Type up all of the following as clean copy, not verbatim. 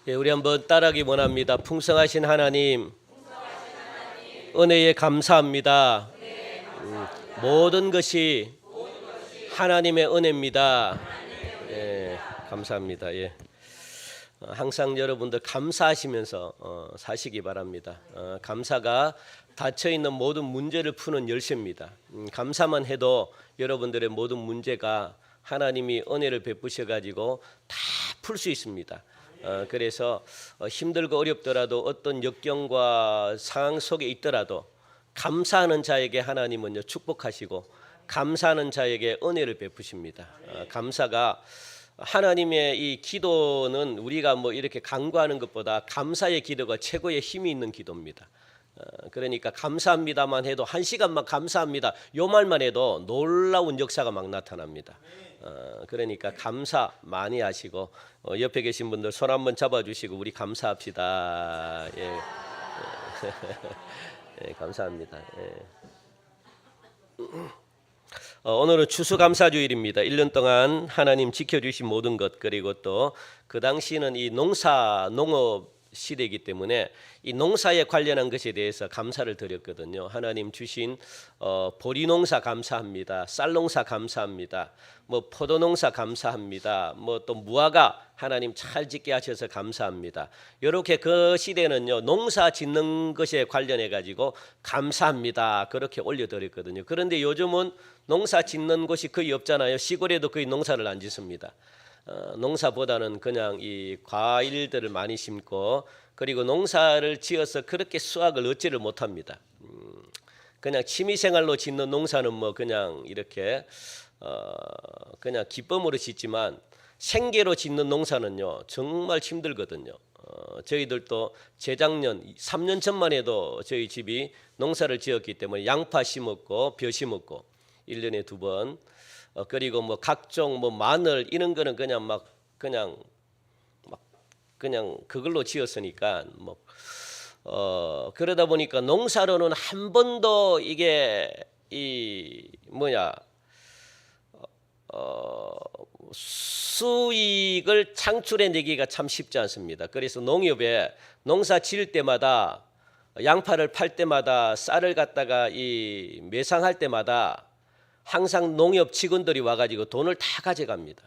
예, 우리 한번 따라하기 원합니다. 풍성하신 하나님, 은혜에 감사합니다. 모든 것이 하나님의 은혜입니다. 예, 감사합니다. 예. 항상 여러분들 감사하시면서 사시기 바랍니다. 감사가 닫혀있는 모든 문제를 푸는 열쇠입니다. 감사만 해도 여러분들의 모든 문제가 하나님이 은혜를 베푸셔가지고 다 풀 수 있습니다. 그래서 힘들고 어렵더라도 어떤 역경과 상황 속에 있더라도 감사하는 자에게 하나님은요 축복하시고 감사하는 자에게 은혜를 베푸십니다. 감사가 하나님의 이 기도는 우리가 뭐 이렇게 간구하는 것보다 감사의 기도가 최고의 힘이 있는 기도입니다. 그러니까 감사합니다만 해도 한 시간만 감사합니다 요 말만 해도 놀라운 역사가 막 나타납니다. 그러니까 감사 많이 하시고 옆에 계신 분들 손 한번 잡아주시고 우리 감사합시다. 예. 예, 감사합니다. 예. 오늘은 추수감사주일입니다. 1년 동안 하나님 지켜주신 모든 것 그리고 또 그 당시는 이 농업 시대이기 때문에 이 농사에 관련한 것에 대해서 감사를 드렸거든요. 하나님 주신 보리농사 감사합니다. 쌀농사 감사합니다. 뭐 포도농사 감사합니다. 뭐 또 무화과 하나님 잘 짓게 하셔서 감사합니다. 이렇게 그 시대는요 농사 짓는 것에 관련해 가지고 감사합니다 그렇게 올려드렸거든요. 그런데 요즘은 농사 짓는 곳이 거의 없잖아요. 시골에도 거의 농사를 안 짓습니다. 농사보다는 그냥 이 과일들을 많이 심고 그리고 농사를 지어서 그렇게 수확을 얻지를 못합니다. 그냥 취미생활로 짓는 농사는 뭐 그냥 이렇게 그냥 기쁨으로 짓지만 생계로 짓는 농사는요 정말 힘들거든요. 저희들도 재작년 3년 전만 해도 저희 집이 농사를 지었기 때문에 양파 심었고 벼 심었고 1년에 2번 그리고 뭐 각종 뭐 마늘 이런 거는 그냥 그걸로 지었으니까 뭐 그러다 보니까 농사로는 한 번도 이게 이 수익을 창출해내기가 참 쉽지 않습니다. 그래서 농협에 농사 지을 때마다 양파를 팔 때마다 쌀을 갖다가 이 매상할 때마다 항상 농협 직원들이 와가지고 돈을 다 가져갑니다.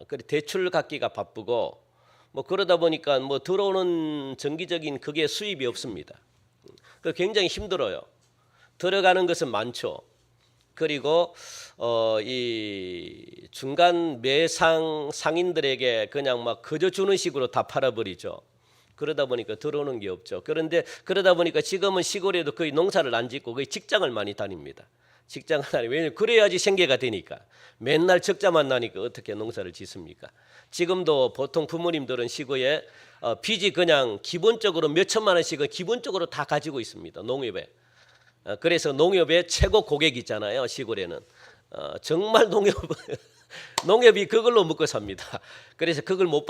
그래 대출 갚기가 바쁘고 뭐 그러다 보니까 뭐 들어오는 정기적인 그게 수입이 없습니다. 굉장히 힘들어요. 들어가는 것은 많죠. 그리고 이 중간 매상 상인들에게 그냥 막 거저 주는 식으로 다 팔아버리죠. 그러다 보니까 들어오는 게 없죠. 그런데 그러다 보니까 지금은 시골에도 거의 농사를 안 짓고 거의 직장을 많이 다닙니다. 직장을 다니고 왜냐면 그래야지 생계가 되니까 맨날 적자만 나니까 어떻게 농사를 짓습니까? 지금도 보통 부모님들은 시골에 빚이 그냥 기본적으로 몇 천만 원씩은 기본적으로 다 가지고 있습니다. 농협에. 그래서 농협의 최고 고객이 있잖아요. 시골에는 정말 농협이 그걸로 먹고 삽니다. 그래서 그걸 못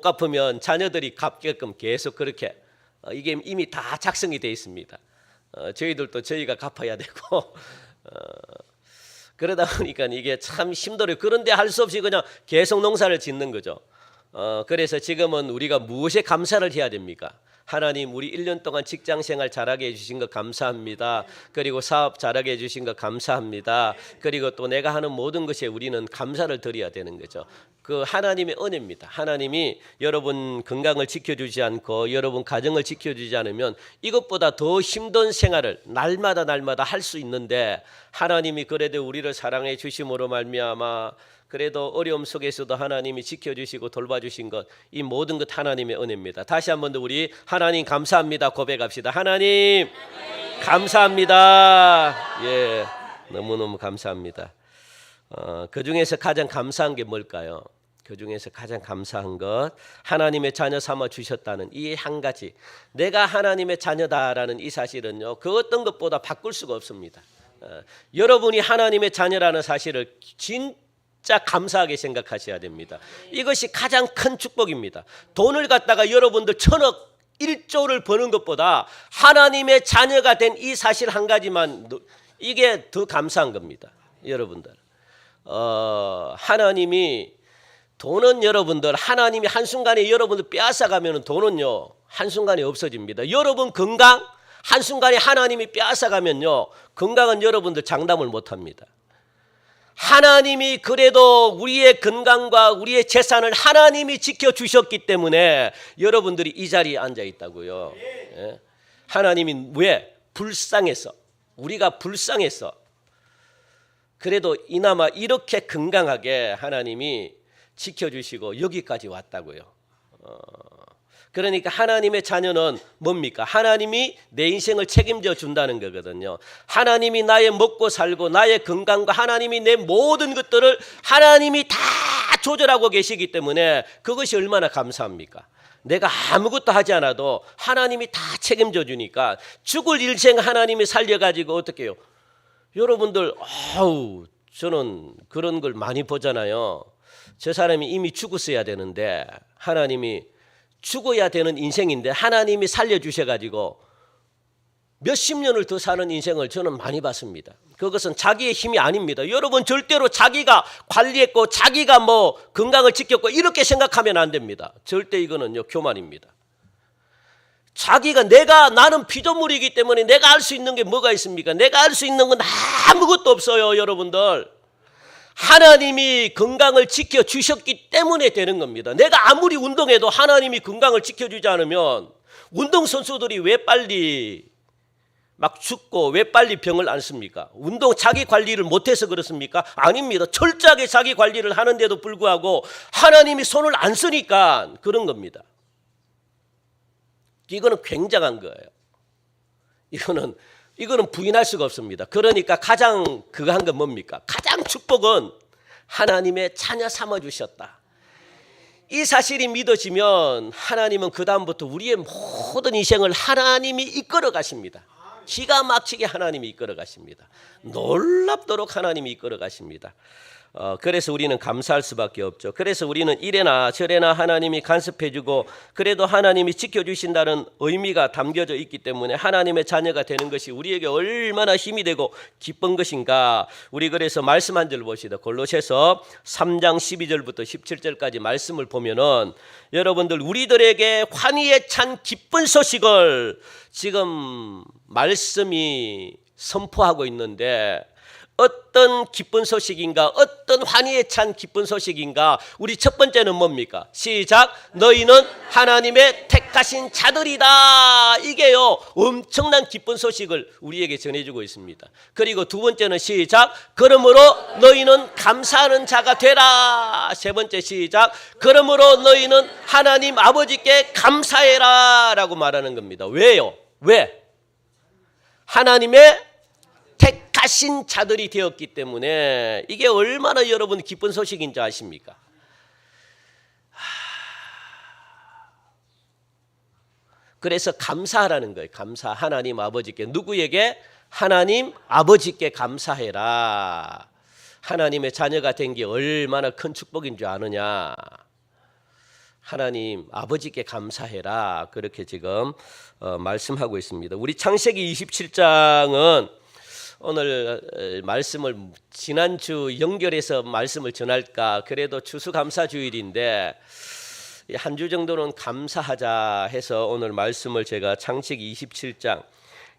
갚으면 자녀들이 갚게끔 계속 그렇게 이게 이미 다 작성이 되어 있습니다. 저희들도 저희가 갚아야 되고 그러다 보니까 이게 참 힘들어요. 그런데 할 수 없이 그냥 계속 농사를 짓는 거죠. 그래서 지금은 우리가 무엇에 감사를 해야 됩니까? 하나님 우리 1년 동안 직장생활 잘하게 해주신 것 감사합니다. 그리고 사업 잘하게 해주신 것 감사합니다. 그리고 또 내가 하는 모든 것에 우리는 감사를 드려야 되는 거죠. 그 하나님의 은혜입니다. 하나님이 여러분 건강을 지켜주지 않고 여러분 가정을 지켜주지 않으면 이것보다 더 힘든 생활을 날마다 할 수 있는데 하나님이 그래도 우리를 사랑해 주심으로 말미암아 그래도 어려움 속에서도 하나님이 지켜주시고 돌봐주신 것 이 모든 것 하나님의 은혜입니다. 다시 한 번 더 우리 하나님 감사합니다 고백합시다. 하나님 감사합니다. 예, 너무너무 감사합니다. 그 중에서 가장 감사한 게 뭘까요? 그 중에서 가장 감사한 것 하나님의 자녀 삼아 주셨다는 이 한 가지 내가 하나님의 자녀다라는 이 사실은요 그 어떤 것보다 바꿀 수가 없습니다. 여러분이 하나님의 자녀라는 사실을 진짜 감사하게 생각하셔야 됩니다. 이것이 가장 큰 축복입니다. 돈을 갖다가 여러분들 1,000억 1조를 버는 것보다 하나님의 자녀가 된 이 사실 한 가지만 이게 더 감사한 겁니다. 여러분들 하나님이 돈은 여러분들 하나님이 한순간에 여러분들 빼앗아가면 돈은요 한순간에 없어집니다. 여러분 건강 한순간에 하나님이 빼앗아가면요 건강은 여러분들 장담을 못합니다. 하나님이 그래도 우리의 건강과 우리의 재산을 하나님이 지켜주셨기 때문에 여러분들이 이 자리에 앉아 있다고요. 예? 하나님이 왜? 불쌍해서, 우리가 불쌍해서 그래도 이나마 이렇게 건강하게 하나님이 지켜주시고 여기까지 왔다고요. 그러니까 하나님의 자녀는 뭡니까? 하나님이 내 인생을 책임져 준다는 거거든요. 하나님이 나의 먹고 살고 나의 건강과 하나님이 내 모든 것들을 하나님이 다 조절하고 계시기 때문에 그것이 얼마나 감사합니까? 내가 아무것도 하지 않아도 하나님이 다 책임져 주니까 죽을 일생 하나님이 살려가지고 어떻게 해요? 여러분들 저는 그런 걸 많이 보잖아요. 저 사람이 이미 죽었어야 되는데 하나님이 죽어야 되는 인생인데 하나님이 살려주셔가지고 몇십 년을 더 사는 인생을 저는 많이 봤습니다. 그것은 자기의 힘이 아닙니다. 여러분 절대로 자기가 관리했고 자기가 뭐 건강을 지켰고 이렇게 생각하면 안 됩니다. 절대 이거는요 교만입니다. 자기가 나는 피조물이기 때문에 내가 할 수 있는 게 뭐가 있습니까? 내가 할 수 있는 건 아무것도 없어요, 여러분들. 하나님이 건강을 지켜주셨기 때문에 되는 겁니다. 내가 아무리 운동해도 하나님이 건강을 지켜주지 않으면 운동선수들이 왜 빨리 막 죽고 왜 빨리 병을 앓습니까? 자기 관리를 못해서 그렇습니까? 아닙니다. 철저하게 자기 관리를 하는데도 불구하고 하나님이 손을 안 쓰니까 그런 겁니다. 이거는 굉장한 거예요. 이거는 부인할 수가 없습니다. 그러니까 가장 그거 한 건 뭡니까? 가장 축복은 하나님의 자녀 삼아주셨다. 이 사실이 믿어지면 하나님은 그 다음부터 우리의 모든 인생을 하나님이 이끌어 가십니다. 기가 막히게 하나님이 이끌어 가십니다. 놀랍도록 하나님이 이끌어 가십니다. 그래서 우리는 감사할 수밖에 없죠. 그래서 우리는 이래나 저래나 하나님이 간섭해주고 그래도 하나님이 지켜주신다는 의미가 담겨져 있기 때문에 하나님의 자녀가 되는 것이 우리에게 얼마나 힘이 되고 기쁜 것인가. 우리 그래서 말씀 한 절 봅시다. 골로새서 3장 12절부터 17절까지 말씀을 보면은 여러분들 우리들에게 환희에 찬 기쁜 소식을 지금 말씀이 선포하고 있는데 어떤 기쁜 소식인가? 어떤 환희에 찬 기쁜 소식인가? 우리 첫 번째는 뭡니까? 시작. 너희는 하나님의 택하신 자들이다. 이게요 엄청난 기쁜 소식을 우리에게 전해주고 있습니다. 그리고 두 번째는 시작. 그러므로 너희는 감사하는 자가 되라. 세 번째 시작. 그러므로 너희는 하나님 아버지께 감사해라 라고 말하는 겁니다. 왜요? 왜? 하나님의 택하신 자들이 되었기 때문에 이게 얼마나 여러분 기쁜 소식인지 아십니까? 그래서 감사하라는 거예요. 감사. 하나님 아버지께. 누구에게? 하나님 아버지께 감사해라. 하나님의 자녀가 된 게 얼마나 큰 축복인 줄 아느냐. 하나님 아버지께 감사해라. 그렇게 지금 말씀하고 있습니다. 우리 창세기 27장은 오늘 말씀을 지난주 연결해서 말씀을 전할까 그래도 추수감사주일인데 한 주 정도는 감사하자 해서 오늘 말씀을 제가 창세기 27장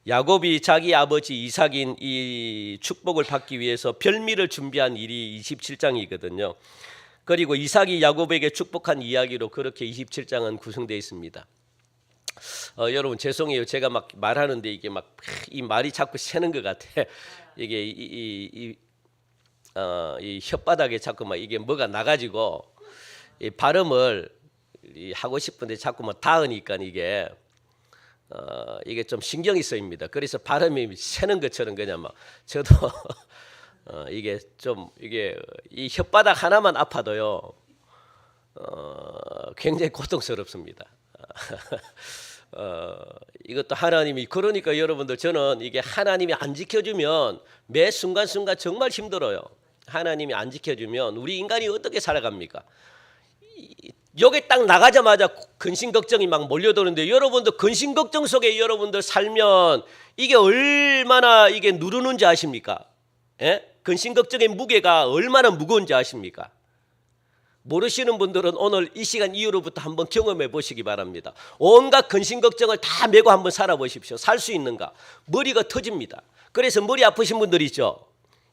야곱이 자기 아버지 이삭인 이 축복을 받기 위해서 별미를 준비한 일이 27장이거든요. 그리고 이삭이 야곱에게 축복한 이야기로 그렇게 27장은 구성되어 있습니다. 여러분 죄송해요. 제가 막 말하는데 이게 막 이 말이 자꾸 새는 것 같아. 이게 이 혓바닥에 자꾸 막 이게 뭐가 나가지고 이 발음을 하고 싶은데 자꾸 막 닿으니까 이게 좀 신경이 쓰입니다. 그래서 발음이 새는 것처럼 그냥 막 저도 이게 이 혓바닥 하나만 아파도요 굉장히 고통스럽습니다. 이것도 하나님이 그러니까 여러분들 저는 이게 하나님이 안 지켜주면 매 순간순간 정말 힘들어요. 하나님이 안 지켜주면 우리 인간이 어떻게 살아갑니까? 여기 딱 나가자마자 근심 걱정이 막 몰려드는데 여러분들 근심 걱정 속에 여러분들 살면 이게 얼마나 이게 누르는지 아십니까? 예? 근심 걱정의 무게가 얼마나 무거운지 아십니까? 모르시는 분들은 오늘 이 시간 이후로부터 한번 경험해 보시기 바랍니다. 온갖 근심 걱정을 다 메고 한번 살아보십시오. 살 수 있는가? 머리가 터집니다. 그래서 머리 아프신 분들 있죠.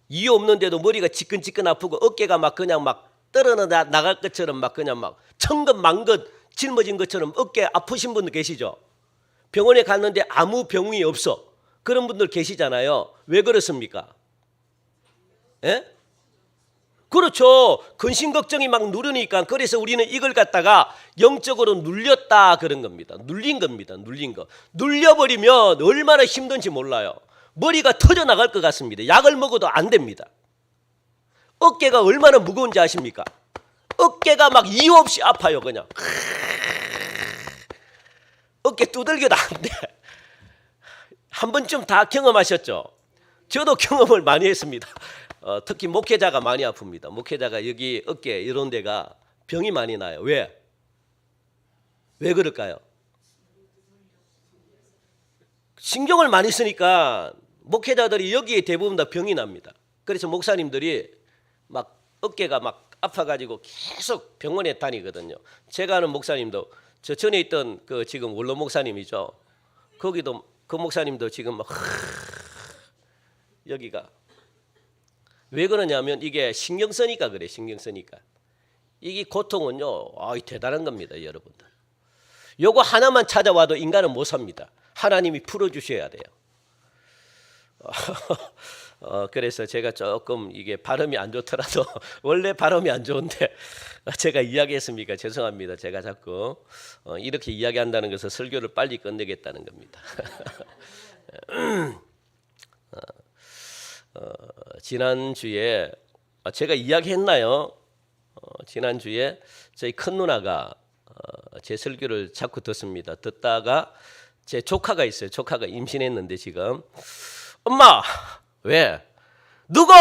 이유 없는데도 머리가 지끈지끈 아프고 어깨가 막 그냥 막 떨어나갈 것처럼 막 그냥 막 천근만근 짊어진 것처럼 어깨 아프신 분들 계시죠. 병원에 갔는데 아무 병이 없어. 그런 분들 계시잖아요. 왜 그렇습니까? 예? 그렇죠. 근심 걱정이 막 누르니까 그래서 우리는 이걸 갖다가 영적으로 눌렸다 그런 겁니다. 눌린 겁니다. 눌린 거. 눌려버리면 얼마나 힘든지 몰라요. 머리가 터져나갈 것 같습니다. 약을 먹어도 안 됩니다. 어깨가 얼마나 무거운지 아십니까? 어깨가 막 이유 없이 아파요. 그냥 어깨 두들겨도 안 돼. 한 번쯤 다 경험하셨죠? 저도 경험을 많이 했습니다. 특히 목회자가 많이 아픕니다. 목회자가 여기 어깨 이런 데가 병이 많이 나요. 왜? 왜 그럴까요? 신경을 많이 쓰니까 목회자들이 여기에 대부분 다 병이 납니다. 그래서 목사님들이 막 어깨가 막 아파가지고 계속 병원에 다니거든요. 제가 아는 목사님도 저 전에 있던 그 지금 원로 목사님이죠. 거기도 그 목사님도 지금 막 여기가 왜 그러냐면 이게 신경 쓰니까 그래. 신경 쓰니까 이게 고통은요. 대단한 겁니다, 여러분들. 요거 하나만 찾아와도 인간은 못 삽니다. 하나님이 풀어주셔야 돼요. 그래서 제가 조금 이게 발음이 안 좋더라도 원래 발음이 안 좋은데 제가 이야기했습니까? 죄송합니다. 제가 자꾸 이렇게 이야기한다는 것은 설교를 빨리 끝내겠다는 겁니다. 지난주에 제가 이야기했나요? 지난주에 저희 큰 누나가 제 설교를 자꾸 듣습니다. 듣다가 제 조카가 있어요. 조카가 임신했는데 지금 엄마 왜? 누구?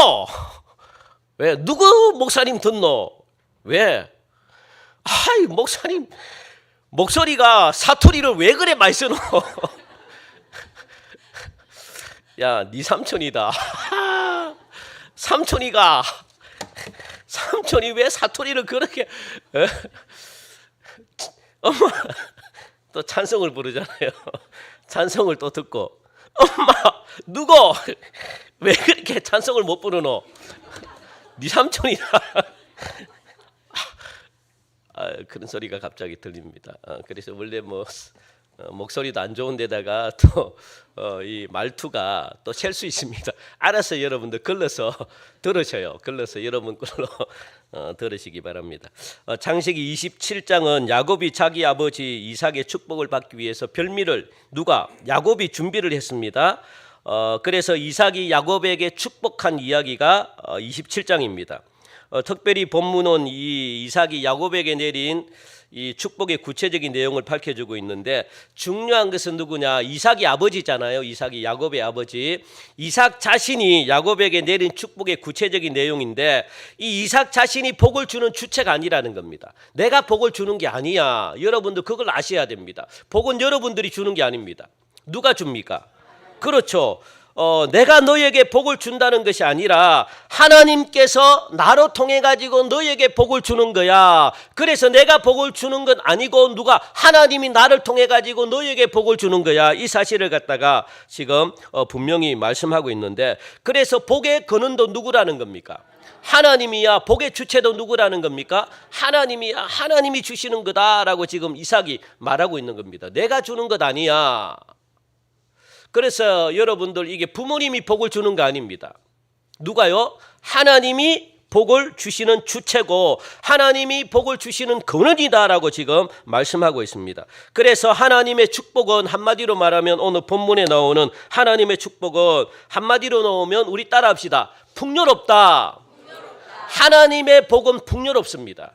왜? 누구 목사님 듣노? 왜? 아이 목사님 목소리가 사투리를 왜 그래 많이 쓰노? 야, 네 삼촌이다. 삼촌이 왜 사투리를 그렇게 엄마 또 찬송을 부르잖아요. 찬송을 또 듣고 엄마 누구 왜 그렇게 찬송을 못 부르노? 네 삼촌이다. 그런 소리가 갑자기 들립니다. 그래서 원래 뭐 목소리도 안 좋은데다가 또 이 말투가 또 셀 수 있습니다. 알아서 여러분들 걸러서 들으셔요. 걸러서 여러분 걸로 들으시기 바랍니다. 창세기 27장은 야곱이 자기 아버지 이삭의 축복을 받기 위해서 별미를 누가 야곱이 준비를 했습니다. 그래서 이삭이 야곱에게 축복한 이야기가 27장입니다. 특별히 본문은 이 이삭이 야곱에게 내린 이 축복의 구체적인 내용을 밝혀주고 있는데 중요한 것은 누구냐? 이삭이 아버지잖아요. 이삭이 야곱의 아버지. 이삭 자신이 야곱에게 내린 축복의 구체적인 내용인데 이 이삭 자신이 복을 주는 주체가 아니라는 겁니다. 내가 복을 주는 게 아니야. 여러분들 그걸 아셔야 됩니다. 복은 여러분들이 주는 게 아닙니다. 누가 줍니까? 그렇죠. 내가 너에게 복을 준다는 것이 아니라 하나님께서 나로 통해 가지고 너에게 복을 주는 거야. 그래서 내가 복을 주는 건 아니고 누가 하나님이 나를 통해 가지고 너에게 복을 주는 거야. 이 사실을 갖다가 지금 분명히 말씀하고 있는데 그래서 복의 근원도 누구라는 겁니까? 하나님이야. 복의 주체도 누구라는 겁니까? 하나님이야. 하나님이 주시는 거다라고 지금 이삭이 말하고 있는 겁니다. 내가 주는 것 아니야. 그래서 여러분들 이게 부모님이 복을 주는 거 아닙니다. 누가요? 하나님이 복을 주시는 주체고 하나님이 복을 주시는 근원이다라고 지금 말씀하고 있습니다. 그래서 하나님의 축복은 한마디로 말하면 오늘 본문에 나오는 하나님의 축복은 한마디로 나오면 우리 따라합시다. 풍요롭다. 하나님의 복은 풍요롭습니다.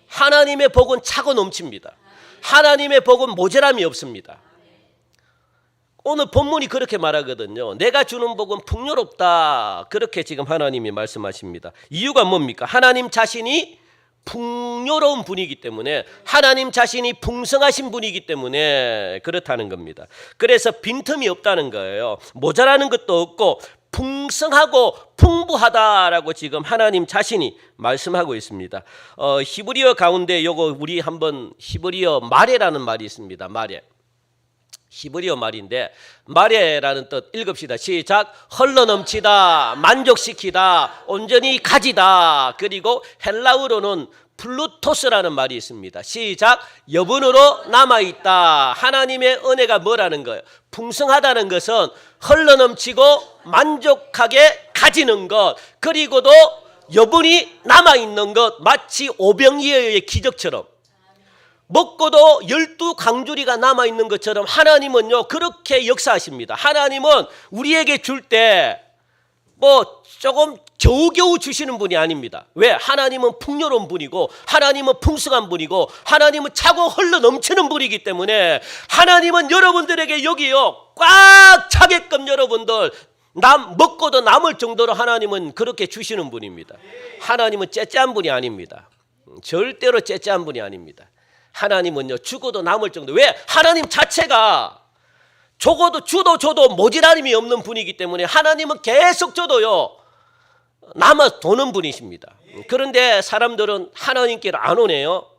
하나님의 복은 차고 넘칩니다. 하나님의 복은 모자람이 없습니다. 오늘 본문이 그렇게 말하거든요. 내가 주는 복은 풍요롭다. 그렇게 지금 하나님이 말씀하십니다. 이유가 뭡니까? 하나님 자신이 풍요로운 분이기 때문에 하나님 자신이 풍성하신 분이기 때문에 그렇다는 겁니다. 그래서 빈틈이 없다는 거예요. 모자라는 것도 없고 풍성하고 풍부하다라고 지금 하나님 자신이 말씀하고 있습니다. 히브리어 가운데 요거 우리 한번 히브리어 마레라는 말이 있습니다. 마레. 히브리어 말인데 마레라는 뜻 읽읍시다. 시작. 흘러넘치다, 만족시키다, 온전히 가지다. 그리고 헬라어로는 플루토스라는 말이 있습니다. 시작. 여분으로 남아있다. 하나님의 은혜가 뭐라는 거예요? 풍성하다는 것은 흘러넘치고 만족하게 가지는 것, 그리고도 여분이 남아있는 것, 마치 오병이어의 기적처럼 먹고도 12강주리가 남아있는 것처럼 하나님은요 그렇게 역사하십니다. 하나님은 우리에게 줄 때 뭐 조금 겨우겨우 주시는 분이 아닙니다. 왜? 하나님은 풍요로운 분이고 하나님은 풍성한 분이고 하나님은 차고 흘러 넘치는 분이기 때문에 하나님은 여러분들에게 여기요 꽉 차게끔 여러분들 먹고도 남을 정도로 하나님은 그렇게 주시는 분입니다. 하나님은 째째한 분이 아닙니다. 절대로 째째한 분이 아닙니다. 하나님은요 죽어도 남을 정도. 왜? 하나님 자체가 적어도 줘도 모자람이 없는 분이기 때문에 하나님은 계속 줘도요 남아 도는 분이십니다. 그런데 사람들은 하나님께로 안 오네요.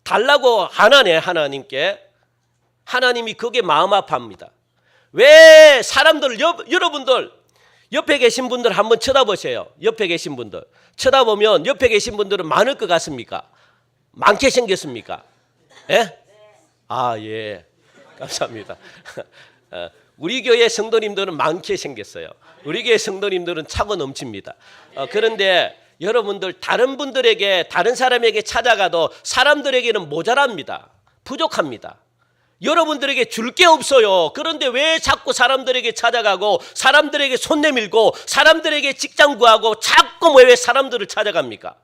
달라고 안 하네. 하나님이 그게 마음 아파합니다. 왜 사람들 여러분들 옆에 계신 분들 한번 쳐다보세요. 옆에 계신 분들 쳐다보면 옆에 계신 분들은 많을 것 같습니까? 많게 생겼습니까? 예? 아, 예. 감사합니다. 우리 교회 성도님들은 많게 생겼어요. 우리 교회 성도님들은 차고 넘칩니다. 그런데 여러분들 다른 분들에게 다른 사람에게 찾아가도 사람들에게는 모자랍니다. 부족합니다. 여러분들에게 줄 게 없어요. 그런데 왜 자꾸 사람들에게 찾아가고 사람들에게 손 내밀고 사람들에게 직장 구하고 자꾸 왜 사람들을 찾아갑니까?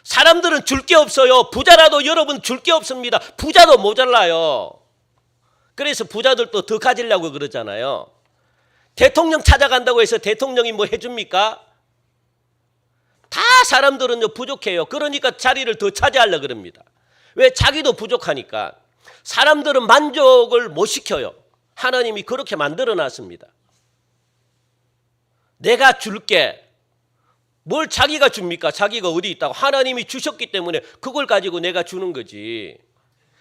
사람들은 줄 게 없어요. 부자라도 여러분 줄 게 없습니다. 부자도 모자라요. 그래서 부자들도 더 가지려고 그러잖아요. 대통령 찾아간다고 해서 대통령이 뭐 해줍니까? 다 사람들은요 부족해요. 그러니까 자리를 더 차지하려고 그럽니다. 왜? 자기도 부족하니까. 사람들은 만족을 못 시켜요. 하나님이 그렇게 만들어 놨습니다. 내가 줄게. 뭘 자기가 줍니까? 자기가 어디 있다고. 하나님이 주셨기 때문에 그걸 가지고 내가 주는 거지.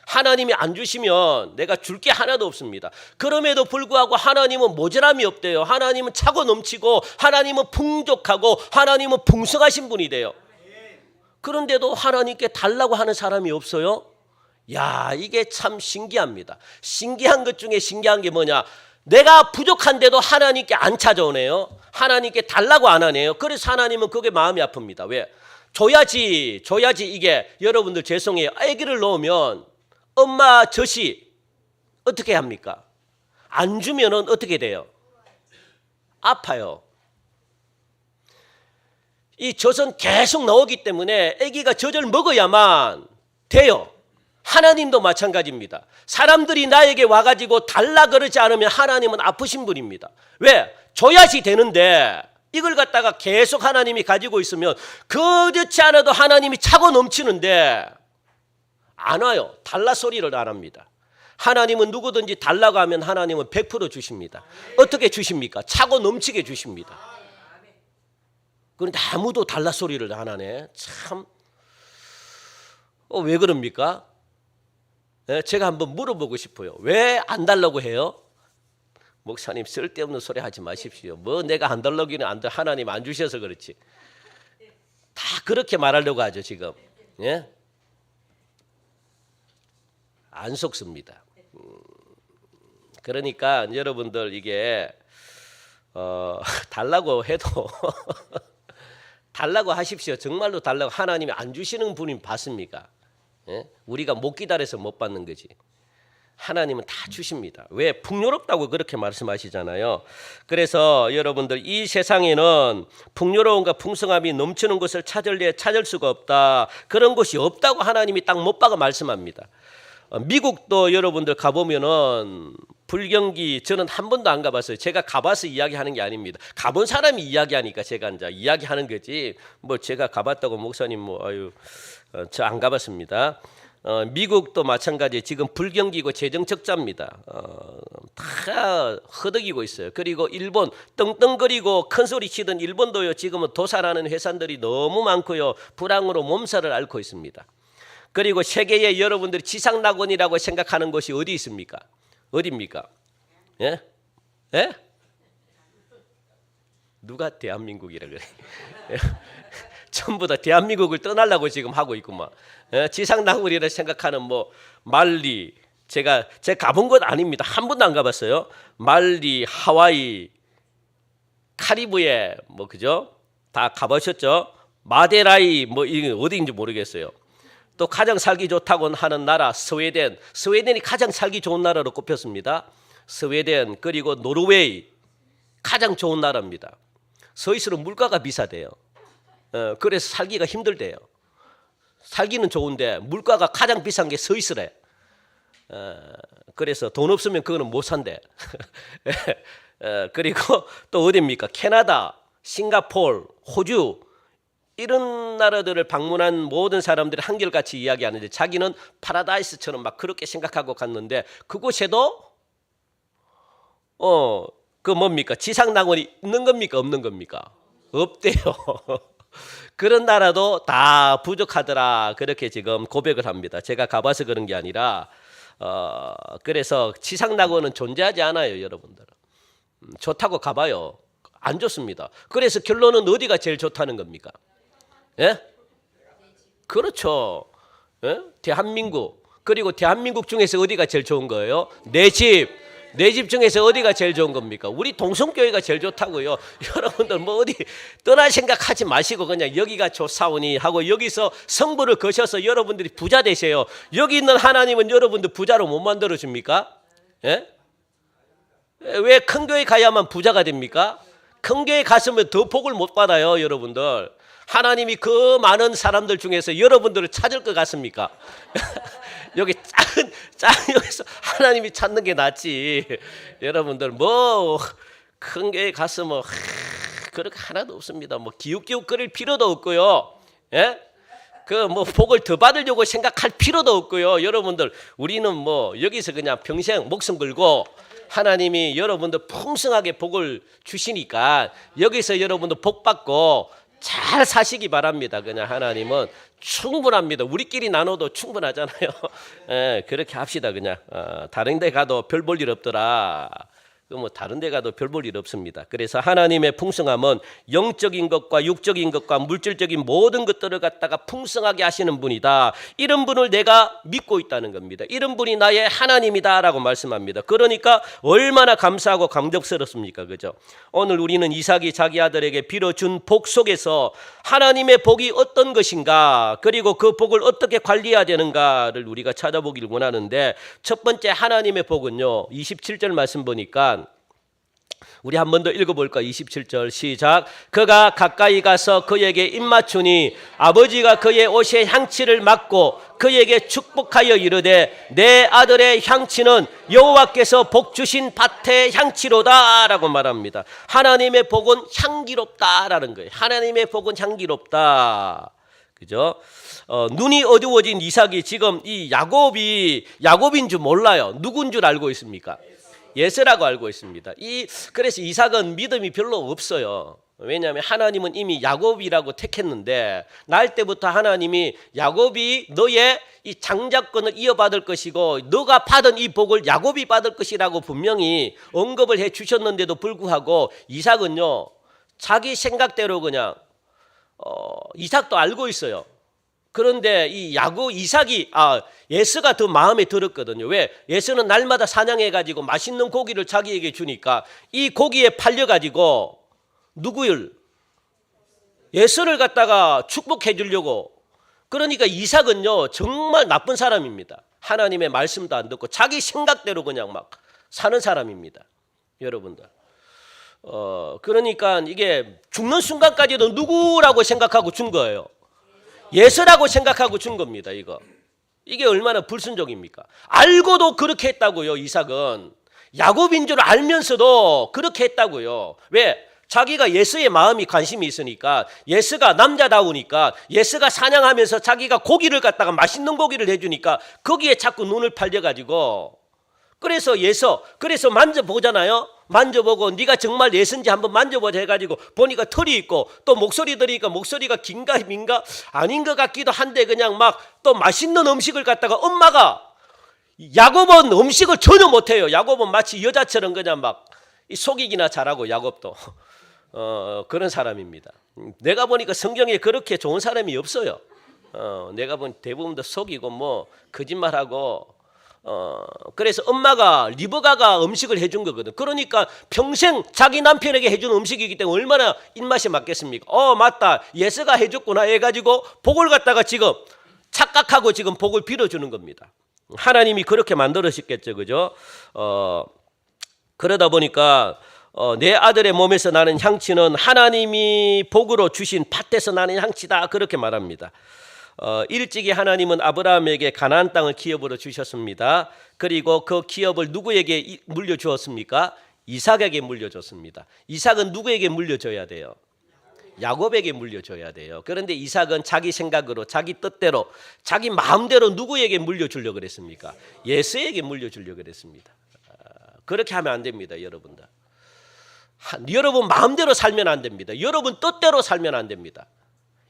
하나님이 안 주시면 내가 줄 게 하나도 없습니다. 그럼에도 불구하고 하나님은 모자람이 없대요. 하나님은 차고 넘치고 하나님은 풍족하고 하나님은 풍성하신 분이 돼요. 그런데도 하나님께 달라고 하는 사람이 없어요? 야, 이게 참 신기합니다. 신기한 것 중에 신기한 게 뭐냐? 내가 부족한데도 하나님께 안 찾아오네요. 하나님께 달라고 안 하네요. 그래서 하나님은 그게 마음이 아픕니다. 왜? 줘야지 이게 여러분들 죄송해요. 아기를 놓으면 엄마 젖이 어떻게 합니까? 안 주면은 어떻게 돼요? 아파요. 이 젖은 계속 나오기 때문에 아기가 젖을 먹어야만 돼요. 하나님도 마찬가지입니다. 사람들이 나에게 와가지고 달라 그러지 않으면 하나님은 아프신 분입니다. 왜? 줘야지 되는데 이걸 갖다가 계속 하나님이 가지고 있으면 그렇지 않아도 하나님이 차고 넘치는데 안 와요. 달라 소리를 안 합니다. 하나님은 누구든지 달라고 하면 하나님은 100% 주십니다. 어떻게 주십니까? 차고 넘치게 주십니다. 그런데 아무도 달라 소리를 안 하네. 참, 왜 그럽니까? 제가 한번 물어보고 싶어요. 왜 안 달라고 해요? 목사님 쓸데없는 소리 하지 마십시오. 뭐 내가 안 달라기는 안 돼. 하나님 안 주셔서 그렇지. 다 그렇게 말하려고 하죠 지금. 예? 안 속습니다. 그러니까 여러분들 이게 달라고 해도 달라고 하십시오. 정말로 달라고. 하나님이 안 주시는 분이 받습니까? 예? 우리가 못 기다려서 못 받는 거지. 하나님은 다 주십니다. 왜? 풍요롭다고 그렇게 말씀하시잖아요. 그래서 여러분들 이 세상에는 풍요로움과 풍성함이 넘치는 것을 찾을 수가 없다. 그런 곳이 없다고 하나님이 딱 못 박아 말씀합니다. 미국도 여러분들 가보면은 불경기 저는 한 번도 안 가봤어요. 제가 가봐서 이야기하는 게 아닙니다. 가본 사람이 이야기하니까 제가 이제 이야기하는 거지. 뭐 제가 가봤다고 목사님 저 안 가봤습니다. 미국도 마찬가지 지금 불경기고 재정 적자입니다. 다 허덕이고 있어요. 그리고 일본 떵떵거리고 큰 소리 치던 일본도요. 지금은 도산하는 회사들이 너무 많고요. 불황으로 몸살을 앓고 있습니다. 그리고 세계에 여러분들이 지상낙원이라고 생각하는 곳이 어디 있습니까? 어디입니까? 예? 예? 누가 대한민국이라 그래? 전부 다 대한민국을 떠나려고 지금 하고 있구만. 지상낙원이라 생각하는 뭐 말리, 제가 가본 건 아닙니다. 한 번도 안 가봤어요. 말리, 하와이, 카리브해 뭐 그죠? 다 가보셨죠? 마데라이 뭐 이게 어디인지 모르겠어요. 또 가장 살기 좋다고 하는 나라 스웨덴, 스웨덴이 가장 살기 좋은 나라로 꼽혔습니다. 스웨덴 그리고 노르웨이 가장 좋은 나라입니다. 스위스는 물가가 비싸대요. 그래서 살기가 힘들대요. 살기는 좋은데 물가가 가장 비싼 게 스위스래. 그래서 돈 없으면 그거는 못 산대. 그리고 또 어디입니까? 캐나다, 싱가포르, 호주 이런 나라들을 방문한 모든 사람들이 한결같이 이야기하는데 자기는 파라다이스처럼 막 그렇게 생각하고 갔는데 그곳에도 그 뭡니까? 지상낙원이 있는 겁니까? 없는 겁니까? 없대요. 그런 나라도 다 부족하더라. 그렇게 지금 고백을 합니다. 제가 가봐서 그런 게 아니라 그래서 지상낙원은 존재하지 않아요, 여러분들. 좋다고 가봐요. 안 좋습니다. 그래서 결론은 어디가 제일 좋다는 겁니까? 예? 그렇죠. 예? 대한민국. 그리고 대한민국 중에서 어디가 제일 좋은 거예요? 내 집. 내 집 중에서 어디가 제일 좋은 겁니까? 우리 동성교회가 제일 좋다고요. 여러분들 뭐 어디 떠날 생각하지 마시고 그냥 여기가 좋사오니 하고 여기서 성부를 거셔서 여러분들이 부자 되세요. 여기 있는 하나님은 여러분들 부자로 못 만들어 줍니까? 예? 왜 큰 교회 가야만 부자가 됩니까? 큰 교회 갔으면 더 복을 못 받아요, 여러분들. 하나님이 그 많은 사람들 중에서 여러분들을 찾을 것 같습니까? 여기 작은 여기서 하나님이 찾는 게 낫지. 여러분들 뭐 큰 교회 가서 뭐 그렇게 하나도 없습니다. 뭐 기웃기웃거릴 필요도 없고요. 예? 그 뭐 복을 더 받으려고 생각할 필요도 없고요. 여러분들 우리는 뭐 여기서 그냥 평생 목숨 걸고 하나님이 여러분들 풍성하게 복을 주시니까 여기서 여러분들 복 받고 잘 사시기 바랍니다. 그냥 하나님은 충분합니다. 우리끼리 나눠도 충분하잖아요. 예, 그렇게 합시다. 그냥 다른 데 가도 별 볼 일 없더라. 뭐 다른 데 가도 별 볼 일 없습니다. 그래서 하나님의 풍성함은 영적인 것과 육적인 것과 물질적인 모든 것들을 갖다가 풍성하게 하시는 분이다. 이런 분을 내가 믿고 있다는 겁니다. 이런 분이 나의 하나님이다라고 말씀합니다. 그러니까 얼마나 감사하고 감격스럽습니까? 그죠? 오늘 우리는 이삭이 자기 아들에게 빌어준 복 속에서 하나님의 복이 어떤 것인가, 그리고 그 복을 어떻게 관리해야 되는가를 우리가 찾아보기를 원하는데, 첫 번째 하나님의 복은요, 27절 말씀 보니까 우리 한 번 더 읽어볼까? 27절 시작. 그가 가까이 가서 그에게 입맞추니 아버지가 그의 옷에 향치를 맡고 그에게 축복하여 이르되 내 아들의 향치는 여호와께서 복 주신 밭의 향치로다 라고 말합니다. 하나님의 복은 향기롭다라는 거예요. 하나님의 복은 향기롭다. 그죠? 눈이 어두워진 이삭이 지금 이 야곱인 줄 몰라요. 누군 줄 알고 있습니까? 예서라고 알고 있습니다. 그래서 이삭은 믿음이 별로 없어요. 왜냐하면 하나님은 이미 야곱이라고 택했는데 날 때부터 하나님이 야곱이 너의 이 장자권을 이어받을 것이고 너가 받은 이 복을 야곱이 받을 것이라고 분명히 언급을 해 주셨는데도 불구하고 이삭은요 자기 생각대로 그냥 이삭도 알고 있어요. 그런데 이 이삭이 예서가 더 마음에 들었거든요. 왜? 예서는 날마다 사냥해가지고 맛있는 고기를 자기에게 주니까 이 고기에 팔려가지고 누구를? 예서를 갖다가 축복해 주려고. 그러니까 이삭은요 정말 나쁜 사람입니다. 하나님의 말씀도 안 듣고 자기 생각대로 그냥 막 사는 사람입니다. 여러분들. 그러니까 이게 죽는 순간까지도 누구라고 생각하고 준 거예요. 예서라고 생각하고 준 겁니다. 이게 얼마나 불순종입니까? 알고도 그렇게 했다고요. 이삭은 야곱인 줄 알면서도 그렇게 했다고요. 왜? 자기가 예수의 마음이 관심이 있으니까, 예수가 남자다우니까, 예수가 사냥하면서 자기가 고기를 갖다가 맛있는 고기를 해주니까 거기에 자꾸 눈을 팔려가지고, 그래서 만져보잖아요. 만져보고 네가 정말 예수인지 한번 만져보자 해가지고 보니까 털이 있고, 또 목소리 들으니까 목소리가 긴가 민가 아닌 것 같기도 한데, 그냥 막 또 맛있는 음식을 갖다가, 엄마가, 야곱은 음식을 전혀 못해요. 야곱은 마치 여자처럼 그냥 막 속이기나 잘하고, 야곱도 그런 사람입니다. 내가 보니까 성경에 그렇게 좋은 사람이 없어요. 내가 본 대부분 다 속이고 뭐 거짓말하고, 그래서 엄마가, 리브가가 음식을 해준 거거든. 그러니까 평생 자기 남편에게 해준 음식이기 때문에 얼마나 입맛에 맞겠습니까? 맞다, 예수가 해줬구나 해가지고 복을 갖다가 지금 착각하고 지금 복을 빌어주는 겁니다. 하나님이 그렇게 만들으셨겠죠, 그죠? 그러다 보니까 내 아들의 몸에서 나는 향취는 하나님이 복으로 주신 밭에서 나는 향취다, 그렇게 말합니다. 일찍이 하나님은 아브라함에게 가나안 땅을 기업으로 주셨습니다. 그리고 그 기업을 누구에게 물려주었습니까? 이삭에게 물려줬습니다. 이삭은 누구에게 물려줘야 돼요? 야곱에게 물려줘야 돼요. 그런데 이삭은 자기 생각으로, 자기 뜻대로, 자기 마음대로 누구에게 물려주려고 그랬습니까? 예수에게 물려주려고 그랬습니다. 그렇게 하면 안 됩니다, 여러분들. 여러분 마음대로 살면 안 됩니다. 여러분 뜻대로 살면 안 됩니다.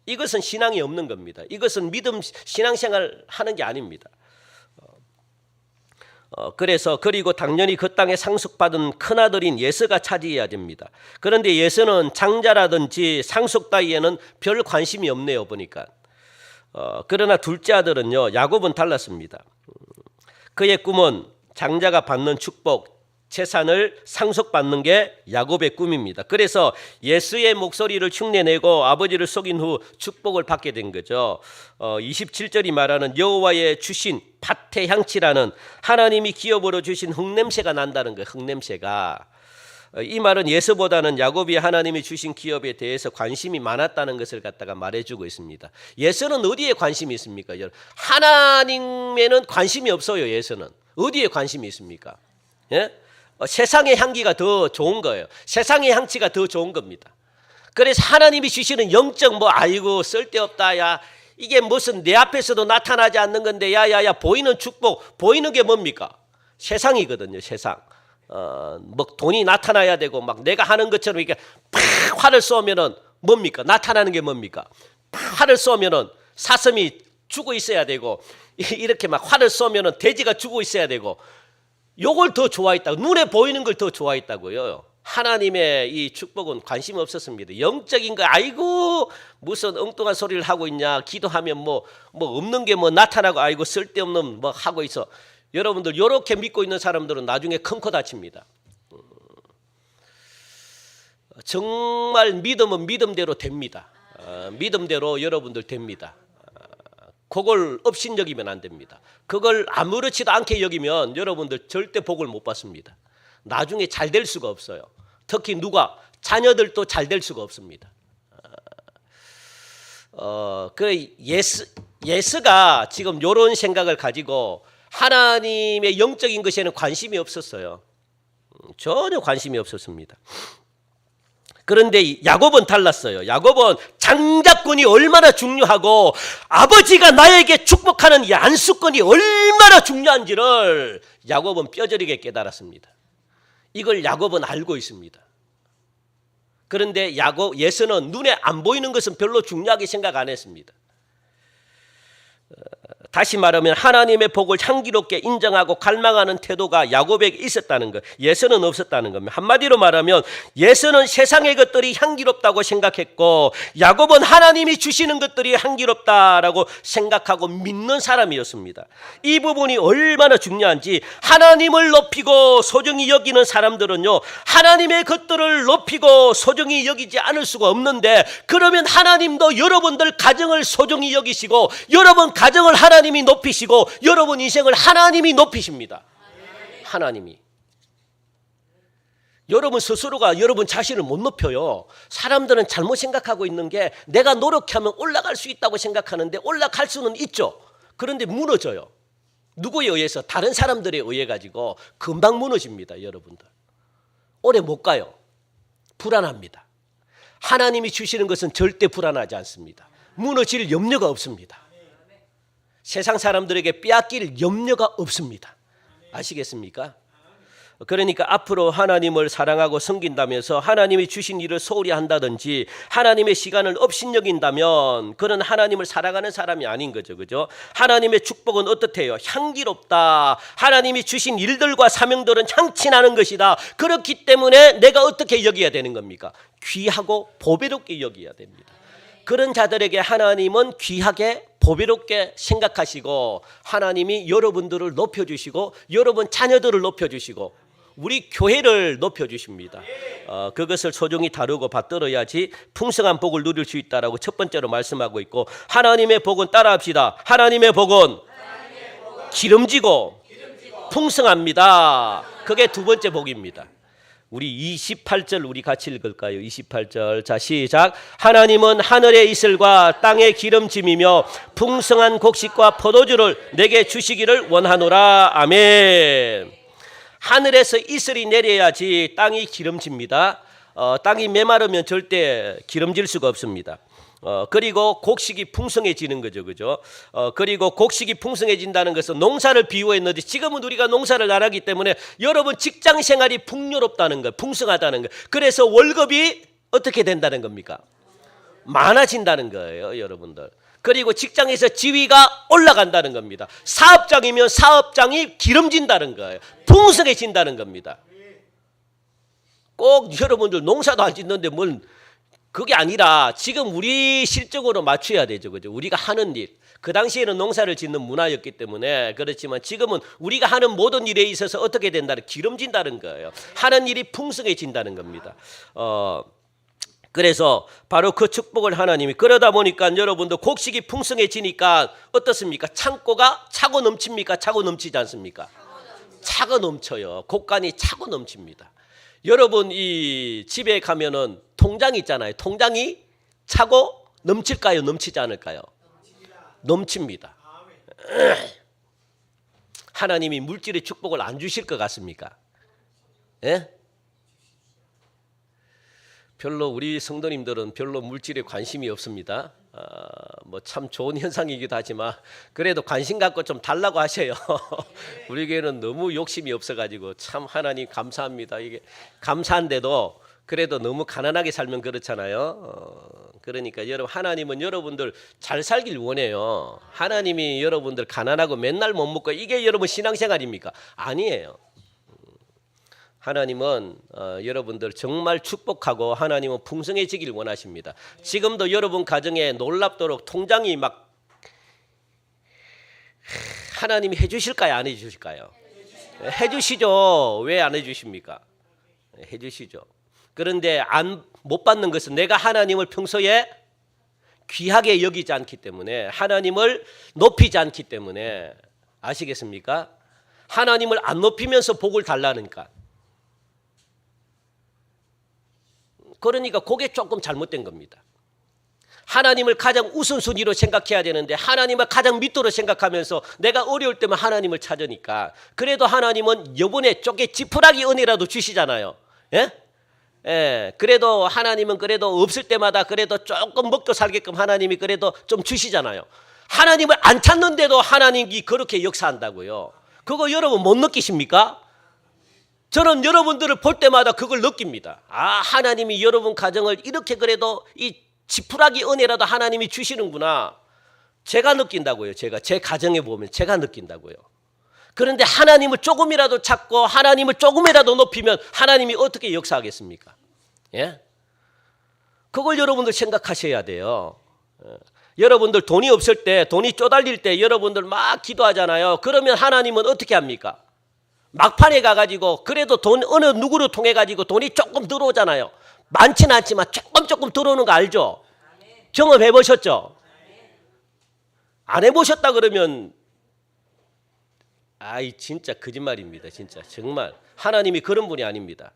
이것은 신앙이 없는 겁니다. 이것은 믿음, 신앙생활 하는 게 아닙니다. 그리고 당연히 그 땅에 상속받은 큰아들인 예수가 차지해야 됩니다. 그런데 예수는 장자라든지 상속 따위에는 별 관심이 없네요, 보니까. 그러나 둘째 아들은요, 야곱은 달랐습니다. 그의 꿈은 장자가 받는 축복, 재산을 상속받는 게 야곱의 꿈입니다. 그래서 예수의 목소리를 흉내내고 아버지를 속인 후 축복을 받게 된 거죠. 27절이 말하는 여호와의 주신 밭의 향취라는, 하나님이 기업으로 주신 흙냄새가 난다는 거예요. 흙냄새가. 이 말은 예수보다는 야곱이 하나님이 주신 기업에 대해서 관심이 많았다는 것을 갖다가 말해주고 있습니다. 예수는 어디에 관심이 있습니까? 하나님에는 관심이 없어요. 예수는 어디에 관심이 있습니까? 예? 세상의 향기가 더 좋은 거예요. 세상의 향취가 더 좋은 겁니다. 그래서 하나님이 주시는 영적 아이고 쓸데없다, 야 이게 무슨 내 앞에서도 나타나지 않는 건데, 야야야 보이는 축복, 보이는 게 뭡니까? 세상이거든요. 세상. 돈이 나타나야 되고, 막 내가 하는 것처럼 이렇게 팍 활을 쏘면은 뭡니까? 나타나는 게 뭡니까? 팍 활을 쏘면은 사슴이 죽어 있어야 되고, 이렇게 막 활을 쏘면은 돼지가 죽어 있어야 되고, 요걸 더 좋아했다고, 눈에 보이는 걸 더 좋아했다고요. 하나님의 이 축복은 관심 없었습니다. 영적인 거, 아이고 무슨 엉뚱한 소리를 하고 있냐, 기도하면 뭐 없는 게 나타나고, 아이고 쓸데없는 하고 있어. 여러분들 이렇게 믿고 있는 사람들은 나중에 큰 코 다칩니다. 정말 믿음은 믿음대로 됩니다. 믿음대로 여러분들 됩니다. 그걸 업신여기면 안 됩니다. 그걸 아무렇지도 않게 여기면 여러분들 절대 복을 못 받습니다. 나중에 잘 될 수가 없어요. 특히 누가? 자녀들도 잘 될 수가 없습니다. 예수가 지금 이런 생각을 가지고 하나님의 영적인 것에는 관심이 없었어요. 전혀 관심이 없었습니다. 그런데 야곱은 달랐어요. 야곱은 장자권이 얼마나 중요하고 아버지가 나에게 축복하는 이 안수권이 얼마나 중요한지를 야곱은 뼈저리게 깨달았습니다. 이걸 야곱은 알고 있습니다. 그런데 예수는 눈에 안 보이는 것은 별로 중요하게 생각 안 했습니다. 다시 말하면 하나님의 복을 향기롭게 인정하고 갈망하는 태도가 야곱에게 있었다는 것, 예수는 없었다는 겁니다. 한마디로 말하면 예수는 세상의 것들이 향기롭다고 생각했고, 야곱은 하나님이 주시는 것들이 향기롭다라고 생각하고 믿는 사람이었습니다. 이 부분이 얼마나 중요한지, 하나님을 높이고 소중히 여기는 사람들은요, 하나님의 것들을 높이고 소중히 여기지 않을 수가 없는데, 그러면 하나님도 여러분들 가정을 소중히 여기시고, 여러분 가정을 하나님이 높이시고, 여러분 인생을 하나님이 높이십니다. 하나님이. 여러분 스스로가 여러분 자신을 못 높여요. 사람들은 잘못 생각하고 있는 게, 내가 노력하면 올라갈 수 있다고 생각하는데 올라갈 수는 있죠. 그런데 무너져요. 누구에 의해서? 다른 사람들에 의해 가지고 금방 무너집니다. 여러분들 오래 못 가요. 불안합니다. 하나님이 주시는 것은 절대 불안하지 않습니다. 무너질 염려가 없습니다. 세상 사람들에게 빼앗길 염려가 없습니다. 아시겠습니까? 그러니까 앞으로 하나님을 사랑하고 섬긴다면서 하나님이 주신 일을 소홀히 한다든지 하나님의 시간을 업신여긴다면 그는 하나님을 사랑하는 사람이 아닌 거죠. 그죠? 하나님의 축복은 어떻대요? 향기롭다. 하나님이 주신 일들과 사명들은 향치 나는 것이다. 그렇기 때문에 내가 어떻게 여겨야 되는 겁니까? 귀하고 보배롭게 여겨야 됩니다. 그런 자들에게 하나님은 귀하게 보배롭게 생각하시고 하나님이 여러분들을 높여주시고 여러분 자녀들을 높여주시고 우리 교회를 높여주십니다. 그것을 소중히 다루고 받들어야지 풍성한 복을 누릴 수 있다라고 첫 번째로 말씀하고 있고 하나님의 복은 따라합시다. 하나님의 복은 기름지고 풍성합니다. 그게 두 번째 복입니다. 우리 28절 우리 같이 읽을까요? 28절 자 시작. 하나님은 하늘의 이슬과 땅의 기름짐이며 풍성한 곡식과 포도주를 내게 주시기를 원하노라. 아멘. 하늘에서 이슬이 내려야지 땅이 기름집니다. 땅이 메마르면 절대 기름질 수가 없습니다. 그리고 곡식이 풍성해지는 거죠. 그죠? 그리고 곡식이 풍성해진다는 것은 농사를 비유했는데 지금은 우리가 농사를 안 하기 때문에 여러분 직장 생활이 풍요롭다는 거, 풍성하다는 거. 그래서 월급이 어떻게 된다는 겁니까? 많아진다는 거예요, 여러분들. 그리고 직장에서 지위가 올라간다는 겁니다. 사업장이면 사업장이 기름진다는 거예요. 풍성해진다는 겁니다. 꼭 여러분들 농사도 안 짓는데 뭘 그게 아니라 지금 우리 실적으로 맞춰야 되죠. 그죠? 우리가 하는 일. 그 당시에는 농사를 짓는 문화였기 때문에 그렇지만 지금은 우리가 하는 모든 일에 있어서 어떻게 된다는 기름진다는 거예요. 하는 일이 풍성해진다는 겁니다. 그래서 바로 그 축복을 하나님이 그러다 보니까 여러분도 곡식이 풍성해지니까 어떻습니까? 창고가 차고 넘칩니까? 차고 넘치지 않습니까? 차고 넘쳐요. 곡간이 차고 넘칩니다. 여러분 이 집에 가면은 통장 있잖아요. 통장이 차고 넘칠까요? 넘치지 않을까요? 넘칩니다. 하나님이 물질의 축복을 안 주실 것 같습니까? 예? 별로 우리 성도님들은 별로 물질에 관심이 없습니다. 뭐 참 좋은 현상이기도 하지만 그래도 관심 갖고 좀 달라고 하셔요. 우리 교회는 너무 욕심이 없어가지고 참 하나님 감사합니다. 이게 감사한데도 그래도 너무 가난하게 살면 그렇잖아요. 그러니까 여러분 하나님은 여러분들 잘 살길 원해요. 하나님이 여러분들 가난하고 맨날 못 먹고 이게 여러분 신앙생활입니까? 아니에요. 하나님은 여러분들 정말 축복하고 하나님은 풍성해지길 원하십니다. 지금도 여러분 가정에 놀랍도록 통장이 막 하나님이 해주실까요? 안 해주실까요? 해주시죠. 왜 안 해주십니까? 해주시죠. 그런데 못 받는 것은 내가 하나님을 평소에 귀하게 여기지 않기 때문에 하나님을 높이지 않기 때문에 아시겠습니까? 하나님을 안 높이면서 복을 달라니까. 그러니까 그게 조금 잘못된 겁니다. 하나님을 가장 우선순위로 생각해야 되는데 하나님을 가장 밑으로 생각하면서 내가 어려울 때만 하나님을 찾으니까 그래도 하나님은 이번에 쪼개 지푸라기 은혜라도 주시잖아요. 예? 예, 그래도 하나님은 그래도 없을 때마다 그래도 조금 먹고 살게끔 하나님이 그래도 좀 주시잖아요. 하나님을 안 찾는데도 하나님이 그렇게 역사한다고요. 그거 여러분 못 느끼십니까? 저는 여러분들을 볼 때마다 그걸 느낍니다. 하나님이 여러분 가정을 이렇게 그래도 이 지푸라기 은혜라도 하나님이 주시는구나. 제가 느낀다고요. 제 가정에 보면 제가 느낀다고요. 그런데 하나님을 조금이라도 찾고 하나님을 조금이라도 높이면 하나님이 어떻게 역사하겠습니까? 예? 그걸 여러분들 생각하셔야 돼요. 여러분들 돈이 없을 때, 돈이 쪼달릴 때 여러분들 막 기도하잖아요. 그러면 하나님은 어떻게 합니까? 막판에 가가지고 그래도 돈 어느 누구를 통해 가지고 돈이 조금 들어오잖아요. 많지는 않지만 조금 들어오는 거 알죠? 경험해 보셨죠? 안 해보셨다 그러면 진짜 거짓말입니다. 진짜 정말 하나님이 그런 분이 아닙니다.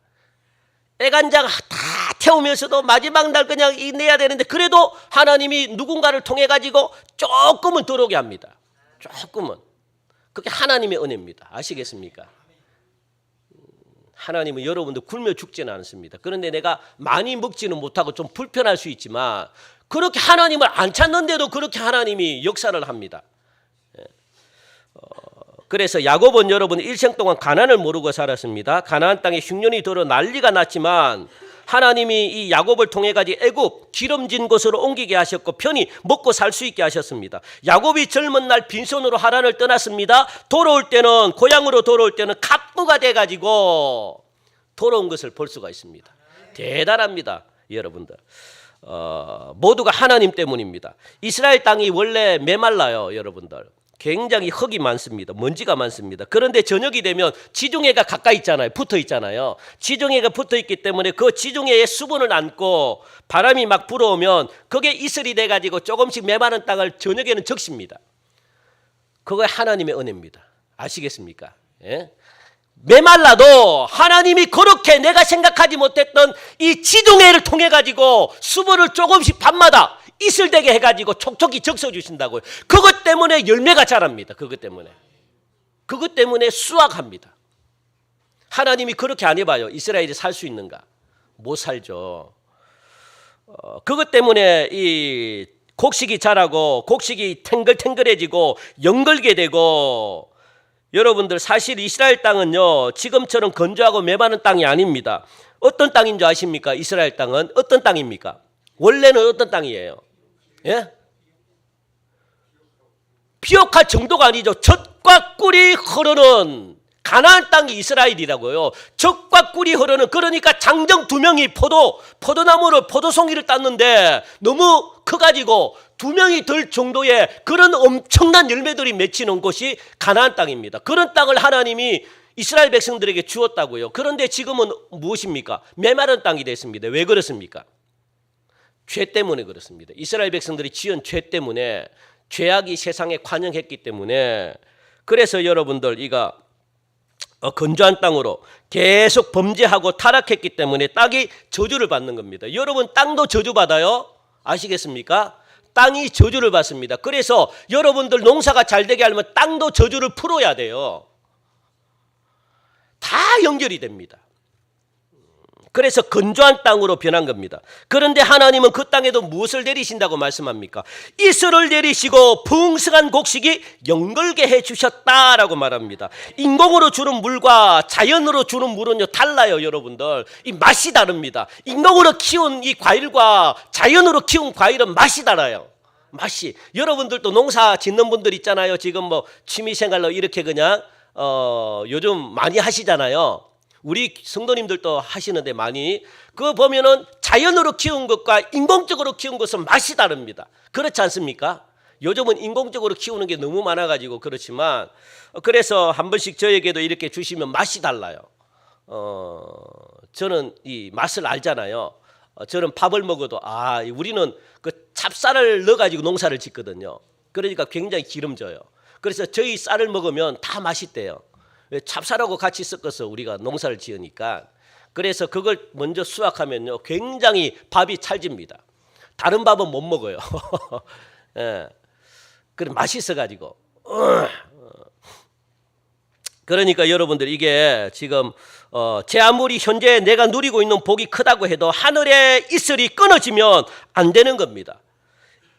애간장 다 태우면서도 마지막 날 그냥 내야 되는데 그래도 하나님이 누군가를 통해 가지고 조금은 들어오게 합니다. 조금은. 그게 하나님의 은혜입니다. 아시겠습니까? 하나님은 여러분들 굶어 죽지는 않습니다. 그런데 내가 많이 먹지는 못하고 좀 불편할 수 있지만 그렇게 하나님을 안 찾는데도 그렇게 하나님이 역사를 합니다. 그래서 야곱은 여러분 일생 동안 가난을 모르고 살았습니다. 가나안 땅에 흉년이 들어 난리가 났지만 하나님이 이 야곱을 통해 가지고 애굽 기름진 곳으로 옮기게 하셨고 편히 먹고 살 수 있게 하셨습니다. 야곱이 젊은 날 빈손으로 하란을 떠났습니다. 돌아올 때는 고향으로 돌아올 때는 갑부가 돼 가지고 돌아온 것을 볼 수가 있습니다. 대단합니다, 여러분들. 모두가 하나님 때문입니다. 이스라엘 땅이 원래 메말라요, 여러분들. 굉장히 흙이 많습니다. 먼지가 많습니다. 그런데 저녁이 되면 지중해가 가까이 있잖아요. 붙어 있잖아요. 지중해가 붙어 있기 때문에 그 지중해에 수분을 안고 바람이 막 불어오면 그게 이슬이 돼가지고 조금씩 메마른 땅을 저녁에는 적십니다. 그거 하나님의 은혜입니다. 아시겠습니까? 예? 메말라도 하나님이 그렇게 내가 생각하지 못했던 이 지중해를 통해 가지고 수분을 조금씩 밤마다 이슬되게 해가지고 촉촉히 적셔주신다고요. 그것 때문에 열매가 자랍니다. 그것 때문에 수확합니다. 하나님이 그렇게 안 해봐요. 이스라엘이 살 수 있는가? 못 살죠. 그것 때문에 이 곡식이 자라고 곡식이 탱글탱글해지고 연걸게 되고, 여러분들 사실 이스라엘 땅은요 지금처럼 건조하고 메마른 땅이 아닙니다. 어떤 땅인 줄 아십니까? 이스라엘 땅은 어떤 땅입니까? 원래는 어떤 땅이에요? 예? 피옥할 정도가 아니죠. 젖과 꿀이 흐르는 가나안 땅이 이스라엘이라고요. 젖과 꿀이 흐르는, 그러니까 장정 2명이 포도나무를 포도송이를 땄는데 너무 커가지고 2명이 될 정도의 그런 엄청난 열매들이 맺히는 곳이 가나안 땅입니다. 그런 땅을 하나님이 이스라엘 백성들에게 주었다고요. 그런데 지금은 무엇입니까? 메마른 땅이 됐습니다. 왜 그렇습니까? 죄 때문에 그렇습니다. 이스라엘 백성들이 지은 죄 때문에, 죄악이 세상에 관영했기 때문에. 그래서 여러분들 이가 건조한 땅으로 계속 범죄하고 타락했기 때문에 땅이 저주를 받는 겁니다. 여러분 땅도 저주받아요? 아시겠습니까? 땅이 저주를 받습니다. 그래서 여러분들 농사가 잘 되게 하려면 땅도 저주를 풀어야 돼요. 다 연결이 됩니다. 그래서 건조한 땅으로 변한 겁니다. 그런데 하나님은 그 땅에도 무엇을 내리신다고 말씀합니까? 이슬을 내리시고 풍성한 곡식이 연걸게 해주셨다라고 말합니다. 인공으로 주는 물과 자연으로 주는 물은요 달라요, 여러분들. 이 맛이 다릅니다. 인공으로 키운 이 과일과 자연으로 키운 과일은 맛이 달라요. 맛이. 여러분들도 농사 짓는 분들 있잖아요. 지금 뭐 취미생활로 이렇게 그냥 요즘 많이 하시잖아요. 우리 성도님들도 하시는데 많이. 그거 보면은 자연으로 키운 것과 인공적으로 키운 것은 맛이 다릅니다. 그렇지 않습니까? 요즘은 인공적으로 키우는 게 너무 많아가지고 그렇지만, 그래서 한 번씩 저에게도 이렇게 주시면 맛이 달라요. 저는 이 맛을 알잖아요. 저는 밥을 먹어도 우리는 그 찹쌀을 넣어가지고 농사를 짓거든요. 그러니까 굉장히 기름져요. 그래서 저희 쌀을 먹으면 다 맛있대요. 찹쌀하고 같이 섞어서 우리가 농사를 지으니까. 그래서 그걸 먼저 수확하면요 굉장히 밥이 찰집니다. 다른 밥은 못 먹어요. 예. 그래 맛있어가지고. 그러니까 여러분들 이게 지금 제 아무리 현재 내가 누리고 있는 복이 크다고 해도 하늘의 이슬이 끊어지면 안 되는 겁니다.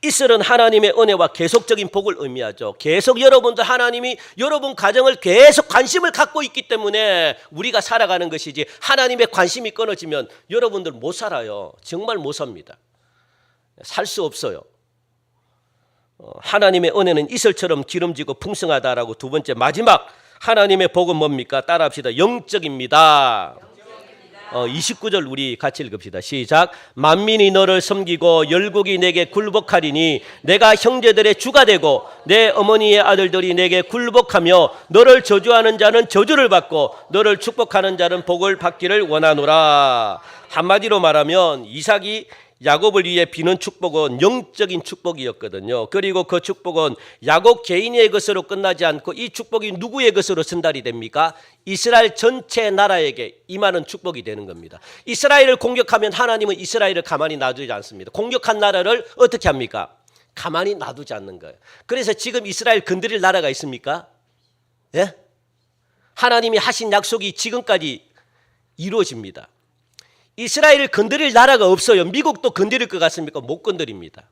이슬은 하나님의 은혜와 계속적인 복을 의미하죠. 계속 여러분들 하나님이 여러분 가정을 계속 관심을 갖고 있기 때문에 우리가 살아가는 것이지, 하나님의 관심이 끊어지면 여러분들 못 살아요. 정말 못 삽니다. 살 수 없어요. 하나님의 은혜는 이슬처럼 기름지고 풍성하다라고 두 번째 마지막 하나님의 복은 뭡니까? 따라합시다. 영적입니다. 29절 우리 같이 읽읍시다. 시작. 만민이 너를 섬기고 열국이 내게 굴복하리니 내가 형제들의 주가 되고 내 어머니의 아들들이 내게 굴복하며 너를 저주하는 자는 저주를 받고 너를 축복하는 자는 복을 받기를 원하노라. 한마디로 말하면 이삭이 야곱을 위해 비는 축복은 영적인 축복이었거든요. 그리고 그 축복은 야곱 개인의 것으로 끝나지 않고 이 축복이 누구의 것으로 전달이 됩니까? 이스라엘 전체 나라에게 임하는 축복이 되는 겁니다. 이스라엘을 공격하면 하나님은 이스라엘을 가만히 놔두지 않습니다. 공격한 나라를 어떻게 합니까? 가만히 놔두지 않는 거예요. 그래서 지금 이스라엘 건드릴 나라가 있습니까? 예? 하나님이 하신 약속이 지금까지 이루어집니다. 이스라엘을 건드릴 나라가 없어요. 미국도 건드릴 것 같습니까? 못 건드립니다.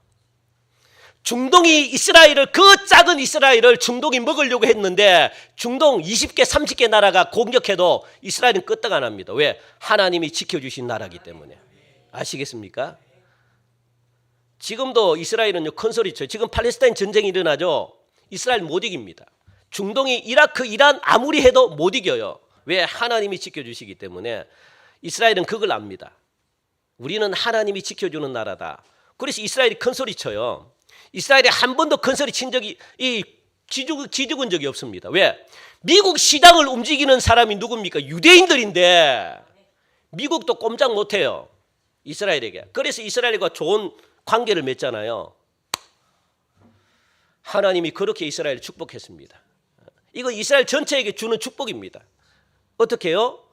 중동이 이스라엘을, 그 작은 이스라엘을 중동이 먹으려고 했는데 중동 20개 30개 나라가 공격해도 이스라엘은 끄떡 안 합니다. 왜? 하나님이 지켜주신 나라이기 때문에. 아시겠습니까? 지금도 이스라엘은요, 큰 소리 쳐요. 지금 팔레스타인 전쟁이 일어나죠. 이스라엘 못 이깁니다. 중동이 이라크, 이란 아무리 해도 못 이겨요. 왜? 하나님이 지켜주시기 때문에. 이스라엘은 그걸 압니다. 우리는 하나님이 지켜주는 나라다. 그래서 이스라엘이 큰 소리 쳐요. 이스라엘이 한 번도 큰 소리 친 적이, 기죽은 적이 없습니다. 왜? 미국 시장을 움직이는 사람이 누굽니까? 유대인들인데 미국도 꼼짝 못해요. 이스라엘에게. 그래서 이스라엘과 좋은 관계를 맺잖아요. 하나님이 그렇게 이스라엘을 축복했습니다. 이거 이스라엘 전체에게 주는 축복입니다. 어떻게 해요?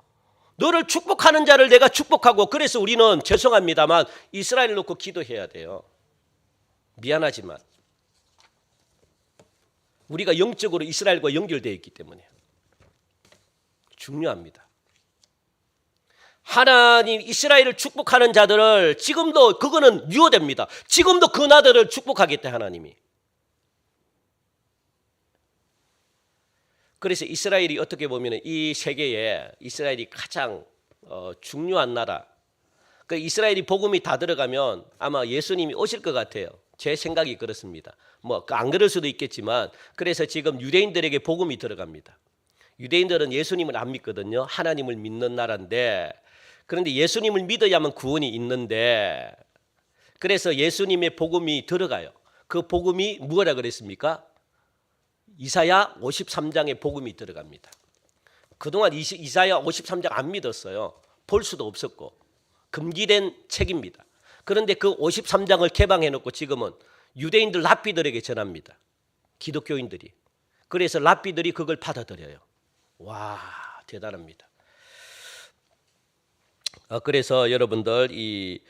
너를 축복하는 자를 내가 축복하고, 그래서 우리는 죄송합니다만 이스라엘을 놓고 기도해야 돼요. 미안하지만 우리가 영적으로 이스라엘과 연결되어 있기 때문에 중요합니다. 하나님 이스라엘을 축복하는 자들을 지금도, 그거는 유효됩니다. 지금도 그 나라들을 축복하겠다 하나님이. 그래서 이스라엘이 어떻게 보면 이 세계에 이스라엘이 가장 중요한 나라. 그 이스라엘이 복음이 다 들어가면 아마 예수님이 오실 것 같아요. 제 생각이 그렇습니다. 뭐 안 그럴 수도 있겠지만, 그래서 지금 유대인들에게 복음이 들어갑니다. 유대인들은 예수님을 안 믿거든요. 하나님을 믿는 나라인데, 그런데 예수님을 믿어야만 구원이 있는데, 그래서 예수님의 복음이 들어가요. 그 복음이 뭐라 그랬습니까? 이사야 53장의 복음이 들어갑니다. 그동안 이사야 53장 안 믿었어요. 볼 수도 없었고 금기된 책입니다. 그런데 그 53장을 개방해놓고 지금은 유대인들 랍비들에게 전합니다. 기독교인들이. 그래서 랍비들이 그걸 받아들여요. 와, 대단합니다. 그래서 여러분들 이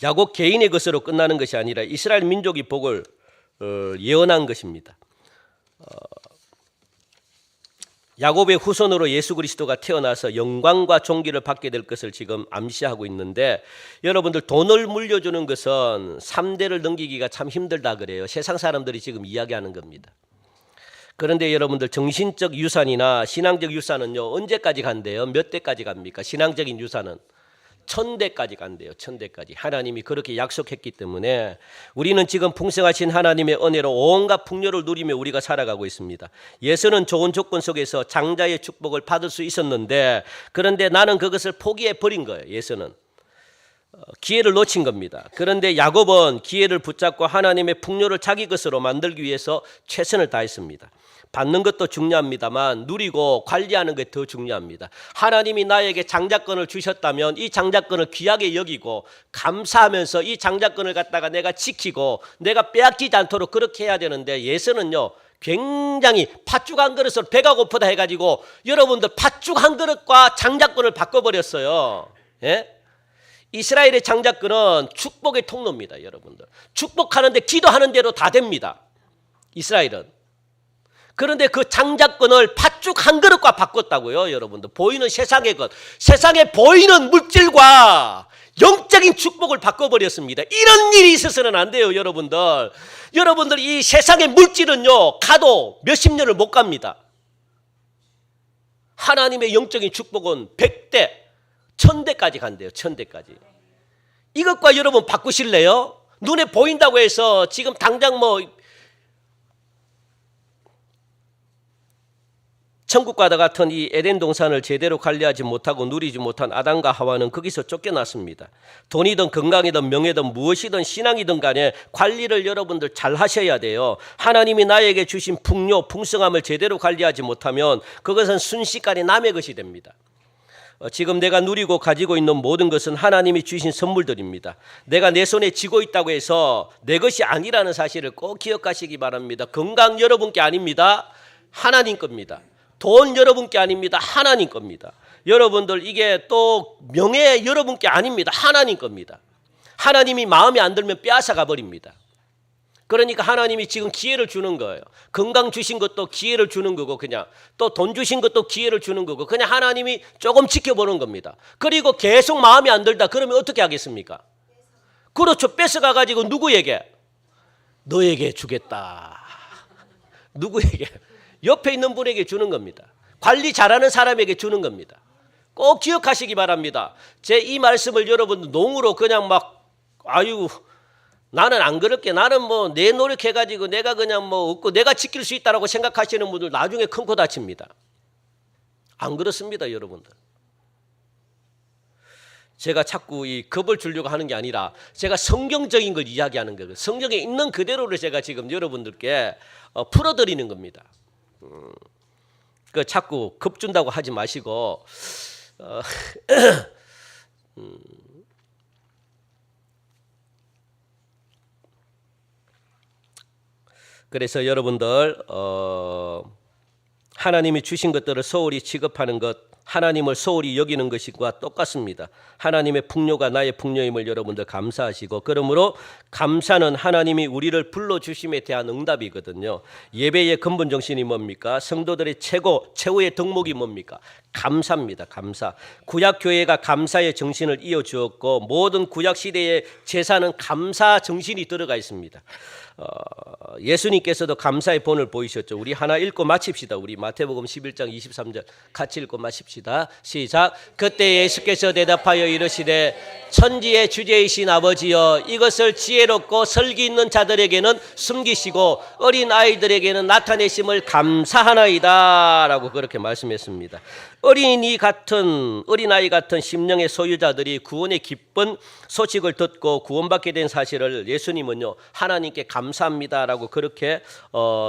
야곱 개인의 것으로 끝나는 것이 아니라 이스라엘 민족이 복을 예언한 것입니다. 야곱의 후손으로 예수 그리스도가 태어나서 영광과 존귀를 받게 될 것을 지금 암시하고 있는데, 여러분들 돈을 물려주는 것은 3대를 넘기기가 참 힘들다 그래요. 세상 사람들이 지금 이야기하는 겁니다. 그런데 여러분들 정신적 유산이나 신앙적 유산은요, 언제까지 간대요? 몇 대까지 갑니까? 신앙적인 유산은 1000대까지 간대요. 1000대까지. 하나님이 그렇게 약속했기 때문에 우리는 지금 풍성하신 하나님의 은혜로 온갖 풍요를 누리며 우리가 살아가고 있습니다. 예수는 좋은 조건 속에서 장자의 축복을 받을 수 있었는데, 그런데 나는 그것을 포기해 버린 거예요. 예수는 기회를 놓친 겁니다. 그런데 야곱은 기회를 붙잡고 하나님의 풍요를 자기 것으로 만들기 위해서 최선을 다했습니다. 받는 것도 중요합니다만 누리고 관리하는 게 더 중요합니다. 하나님이 나에게 장자권을 주셨다면 이 장자권을 귀하게 여기고 감사하면서 이 장자권을 갖다가 내가 지키고 내가 빼앗기지 않도록 그렇게 해야 되는데, 예수는요 굉장히 팥죽 한 그릇을 배가 고프다 해가지고 여러분들 팥죽 한 그릇과 장자권을 바꿔버렸어요. 예? 이스라엘의 장자권은 축복의 통로입니다. 여러분들 축복하는데 기도하는 대로 다 됩니다. 이스라엘은. 그런데 그 장자권을 팥죽 한 그릇과 바꿨다고요. 여러분들 보이는 세상의 것, 세상에 보이는 물질과 영적인 축복을 바꿔버렸습니다. 이런 일이 있어서는 안 돼요. 여러분들 이 세상의 물질은요 가도 몇십 년을 못 갑니다. 하나님의 영적인 축복은 100대 1000대까지 간대요. 1000대까지. 이것과 여러분 바꾸실래요? 눈에 보인다고 해서 지금 당장 천국과도 같은 이 에덴 동산을 제대로 관리하지 못하고 누리지 못한 아담과 하와는 거기서 쫓겨났습니다. 돈이든 건강이든 명예든 무엇이든 신앙이든 간에 관리를 여러분들 잘 하셔야 돼요. 하나님이 나에게 주신 풍요, 풍성함을 제대로 관리하지 못하면 그것은 순식간에 남의 것이 됩니다. 지금 내가 누리고 가지고 있는 모든 것은 하나님이 주신 선물들입니다. 내가 내 손에 쥐고 있다고 해서 내 것이 아니라는 사실을 꼭 기억하시기 바랍니다. 건강 여러분께 아닙니다. 하나님 겁니다. 돈 여러분께 아닙니다. 하나님 겁니다. 여러분들 이게 또 명예 여러분께 아닙니다. 하나님 겁니다. 하나님이 마음에 안 들면 빼앗아 가버립니다. 그러니까 하나님이 지금 기회를 주는 거예요. 건강 주신 것도 기회를 주는 거고, 그냥 또 돈 주신 것도 기회를 주는 거고, 그냥 하나님이 조금 지켜보는 겁니다. 그리고 계속 마음에 안 들다 그러면 어떻게 하겠습니까? 그렇죠. 뺏어가 가지고 누구에게? 너에게 주겠다. 누구에게? 옆에 있는 분에게 주는 겁니다. 관리 잘하는 사람에게 주는 겁니다. 꼭 기억하시기 바랍니다. 제 이 말씀을 여러분 농으로 그냥 막 아유 나는 안 그럴게, 나는 뭐 내 노력해가지고 내가 그냥 뭐 없고 내가 지킬 수 있다라고 생각하시는 분들 나중에 큰 코 다칩니다. 안 그렇습니다, 여러분들. 제가 자꾸 이 겁을 주려고 하는 게 아니라 제가 성경적인 걸 이야기하는 거예요. 성경에 있는 그대로를 제가 지금 여러분들께 풀어드리는 겁니다. 그 자꾸 겁 준다고 하지 마시고 그래서 여러분들 하나님이 주신 것들을 소홀히 취급하는 것, 하나님을 소홀히 여기는 것과 똑같습니다. 하나님의 풍요가 나의 풍요임을 여러분들 감사하시고, 그러므로 감사는 하나님이 우리를 불러주심에 대한 응답이거든요. 예배의 근본 정신이 뭡니까? 성도들의 최후의 덕목이 뭡니까? 감사입니다. 감사. 구약교회가 감사의 정신을 이어주었고, 모든 구약시대의 제사는 감사 정신이 들어가 있습니다. 예수님께서도 감사의 본을 보이셨죠. 우리 하나 읽고 마칩시다. 우리 마태복음 11장 23절 같이 읽고 마칩시다. 시작. 그때 예수께서 대답하여 이르시되 천지의 주제이신 아버지여, 이것을 지혜롭고 설기 있는 자들에게는 숨기시고 어린 아이들에게는 나타내심을 감사하나이다 라고 그렇게 말씀했습니다. 어린아이 같은 심령의 소유자들이 구원의 기쁜 소식을 듣고 구원받게 된 사실을 예수님은요 하나님께 감사합니다라고 그렇게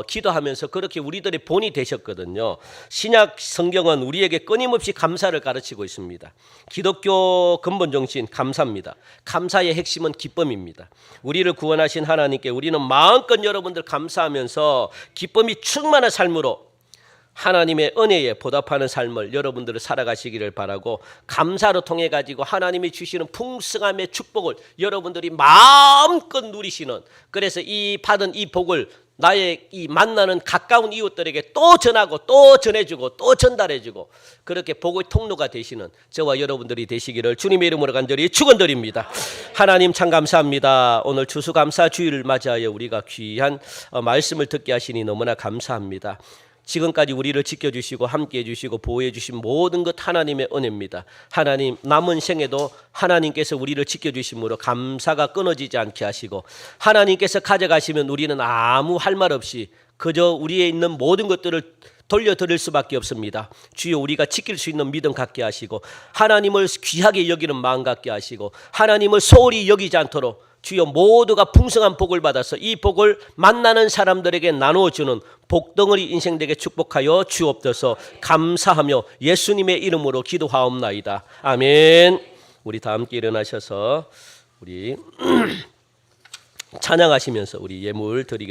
기도하면서 그렇게 우리들의 본이 되셨거든요. 신약 성경은 우리에게 끊임없이 감사를 가르치고 있습니다. 기독교 근본 정신 감사입니다. 감사의 핵심은 기쁨입니다. 우리를 구원하신 하나님께 우리는 마음껏 여러분들 감사하면서 기쁨이 충만한 삶으로 하나님의 은혜에 보답하는 삶을 여러분들을 살아가시기를 바라고, 감사로 통해 가지고 하나님이 주시는 풍성함의 축복을 여러분들이 마음껏 누리시는, 그래서 이 받은 이 복을 나의 이 만나는 가까운 이웃들에게 또 전하고 또 전해주고 또 전달해주고 그렇게 복의 통로가 되시는 저와 여러분들이 되시기를 주님의 이름으로 간절히 축원드립니다. 하나님 참 감사합니다. 오늘 추수감사 주일을 맞이하여 우리가 귀한 말씀을 듣게 하시니 너무나 감사합니다. 지금까지 우리를 지켜주시고 함께해 주시고 보호해 주신 모든 것 하나님의 은혜입니다. 하나님, 남은 생에도 하나님께서 우리를 지켜주심으로 감사가 끊어지지 않게 하시고, 하나님께서 가져가시면 우리는 아무 할 말 없이 그저 우리에 있는 모든 것들을 돌려드릴 수밖에 없습니다. 주여, 우리가 지킬 수 있는 믿음 갖게 하시고, 하나님을 귀하게 여기는 마음 갖게 하시고, 하나님을 소홀히 여기지 않도록 주여 모두가 풍성한 복을 받아서 이 복을 만나는 사람들에게 나누어주는 복덩어리 인생 되게 축복하여 주옵소서. 감사하며 예수님의 이름으로 기도하옵나이다. 아멘. 우리 다 함께 일어나셔서 우리 찬양하시면서 우리 예물 드리겠습니다.